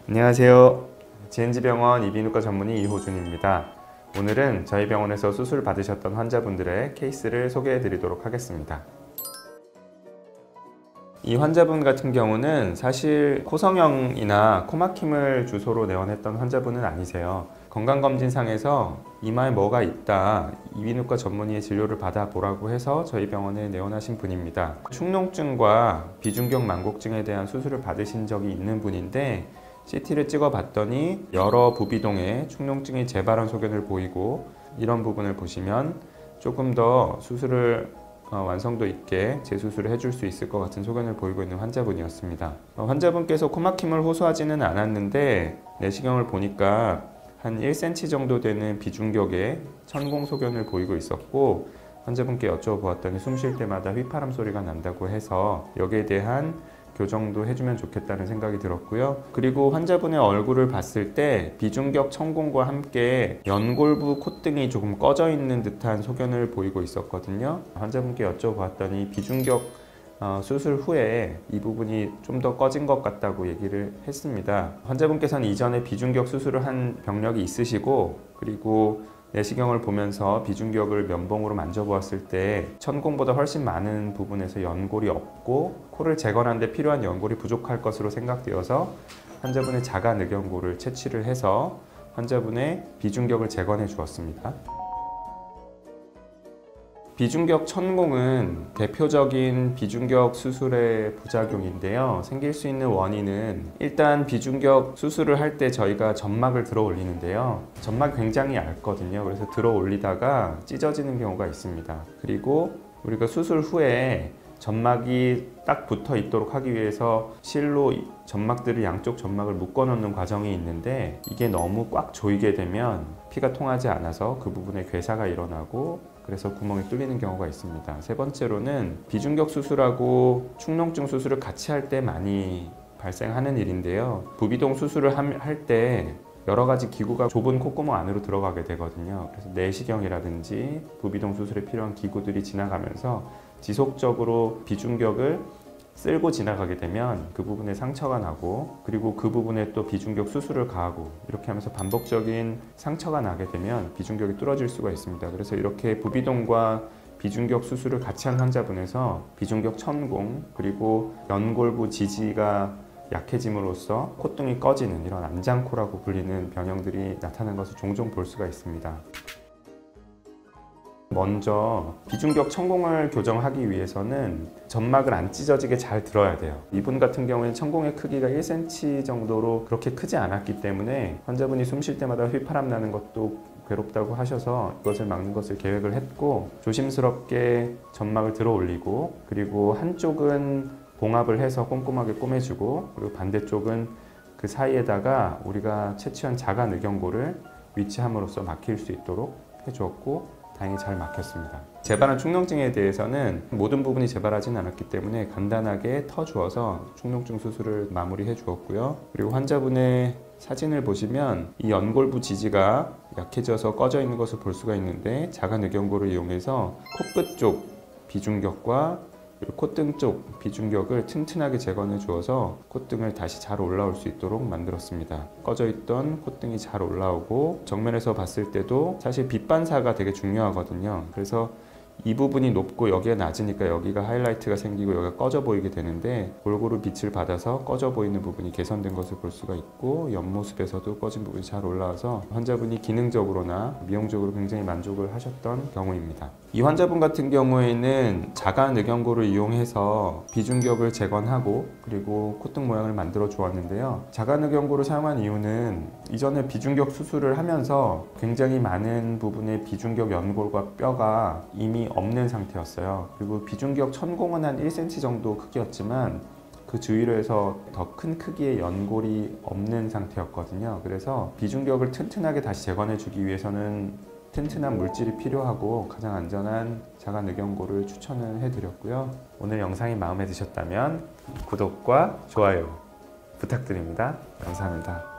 안녕하세요. GNG병원 이비인후과 전문의 이호준입니다. 오늘은 저희 병원에서 수술 받으셨던 환자분들의 케이스를 소개해 드리도록 하겠습니다. 이 환자분 같은 경우는 사실 코성형이나 코막힘을 주소로 내원했던 환자분은 아니세요. 건강검진상에서 이마에 뭐가 있다, 이비인후과 전문의의 진료를 받아보라고 해서 저희 병원에 내원하신 분입니다. 축농증과 비중격 만곡증에 대한 수술을 받으신 적이 있는 분인데 CT를 찍어봤더니 여러 부비동에 축농증이 재발한 소견을 보이고, 이런 부분을 보시면 조금 더 수술을 완성도 있게 재수술을 해줄 수 있을 것 같은 소견을 보이고 있는 환자분이었습니다. 환자분께서 코막힘을 호소하지는 않았는데 내시경을 보니까 한 1cm 정도 되는 비중격의 천공 소견을 보이고 있었고, 환자분께 여쭤보았더니 숨 쉴 때마다 휘파람 소리가 난다고 해서 여기에 대한 교정도 해주면 좋겠다는 생각이 들었고요. 그리고 환자분의 얼굴을 봤을 때 비중격 천공과 함께 연골부 콧등이 조금 꺼져 있는 듯한 소견을 보이고 있었거든요. 환자분께 여쭤봤더니 비중격 수술 후에 이 부분이 좀 더 꺼진 것 같다고 얘기를 했습니다. 환자분께서는 이전에 비중격 수술을 한 병력이 있으시고, 그리고 내시경을 보면서 비중격을 면봉으로 만져보았을 때 천공보다 훨씬 많은 부분에서 연골이 없고 코를 재건하는 데 필요한 연골이 부족할 것으로 생각되어서 환자분의 자가늑연골을 채취를 해서 환자분의 비중격을 재건해 주었습니다. 비중격 천공은 대표적인 비중격 수술의 부작용인데요. 생길 수 있는 원인은 일단 비중격 수술을 할 때 저희가 점막을 들어 올리는데요. 점막이 굉장히 얇거든요. 그래서 들어 올리다가 찢어지는 경우가 있습니다. 그리고 우리가 수술 후에 점막이 딱 붙어 있도록 하기 위해서 실로 점막들을, 양쪽 점막을 묶어 놓는 과정이 있는데, 이게 너무 꽉 조이게 되면 피가 통하지 않아서 그 부분에 괴사가 일어나고 그래서 구멍이 뚫리는 경우가 있습니다. 세 번째로는 비중격 수술하고 축농증 수술을 같이 할 때 많이 발생하는 일인데요. 부비동 수술을 할 때 여러 가지 기구가 좁은 콧구멍 안으로 들어가게 되거든요. 그래서 내시경이라든지 부비동 수술에 필요한 기구들이 지나가면서 지속적으로 비중격을 쓸고 지나가게 되면 그 부분에 상처가 나고, 그리고 그 부분에 또 비중격 수술을 가하고, 이렇게 하면서 반복적인 상처가 나게 되면 비중격이 뚫어질 수가 있습니다. 그래서 이렇게 부비동과 비중격 수술을 같이 한 환자분에서 비중격 천공, 그리고 연골부 지지가 약해짐으로써 콧등이 꺼지는 이런 안장코라고 불리는 병형들이 나타나는 것을 종종 볼 수가 있습니다. 먼저 비중격 천공을 교정하기 위해서는 점막을 안 찢어지게 잘 들어야 돼요. 이분 같은 경우에는 천공의 크기가 1cm 정도로 그렇게 크지 않았기 때문에 환자분이 숨 쉴 때마다 휘파람 나는 것도 괴롭다고 하셔서 이것을 막는 것을 계획을 했고, 조심스럽게 점막을 들어 올리고, 그리고 한쪽은 봉합을 해서 꼼꼼하게 꼬매주고, 그리고 반대쪽은 그 사이에다가 우리가 채취한 자가늑연골을 위치함으로써 막힐 수 있도록 해주었고, 다행히 잘 막혔습니다. 재발한 축농증에 대해서는 모든 부분이 재발하진 않았기 때문에 간단하게 터주어서 축농증 수술을 마무리해 주었고요. 그리고 환자분의 사진을 보시면 이 연골부 지지가 약해져서 꺼져 있는 것을 볼 수가 있는데, 자가늑연골을 이용해서 코끝 쪽 비중격과 그리고 콧등 쪽 비중격을 튼튼하게 재건해 주어서 콧등을 다시 잘 올라올 수 있도록 만들었습니다. 꺼져 있던 콧등이 잘 올라오고, 정면에서 봤을 때도 사실 빛 반사가 되게 중요하거든요. 그래서 이 부분이 높고 여기가 낮으니까 여기가 하이라이트가 생기고 여기가 꺼져 보이게 되는데, 골고루 빛을 받아서 꺼져 보이는 부분이 개선된 것을 볼 수가 있고, 옆모습에서도 꺼진 부분이 잘 올라와서 환자분이 기능적으로나 미용적으로 굉장히 만족을 하셨던 경우입니다. 이 환자분 같은 경우에는 자가늑연골을 이용해서 비중격을 재건하고 그리고 콧등 모양을 만들어 주었는데요. 자가늑연골을 사용한 이유는 이전에 비중격 수술을 하면서 굉장히 많은 부분의 비중격 연골과 뼈가 이미 없는 상태였어요. 그리고 비중격 천공은 한 1cm 정도 크기였지만 그 주위로 해서 더 큰 크기의 연골이 없는 상태였거든요. 그래서 비중격을 튼튼하게 다시 재건해 주기 위해서는 튼튼한 물질이 필요하고 가장 안전한 자가늑연골을 추천을 해드렸고요. 오늘 영상이 마음에 드셨다면 구독과 좋아요 부탁드립니다. 감사합니다.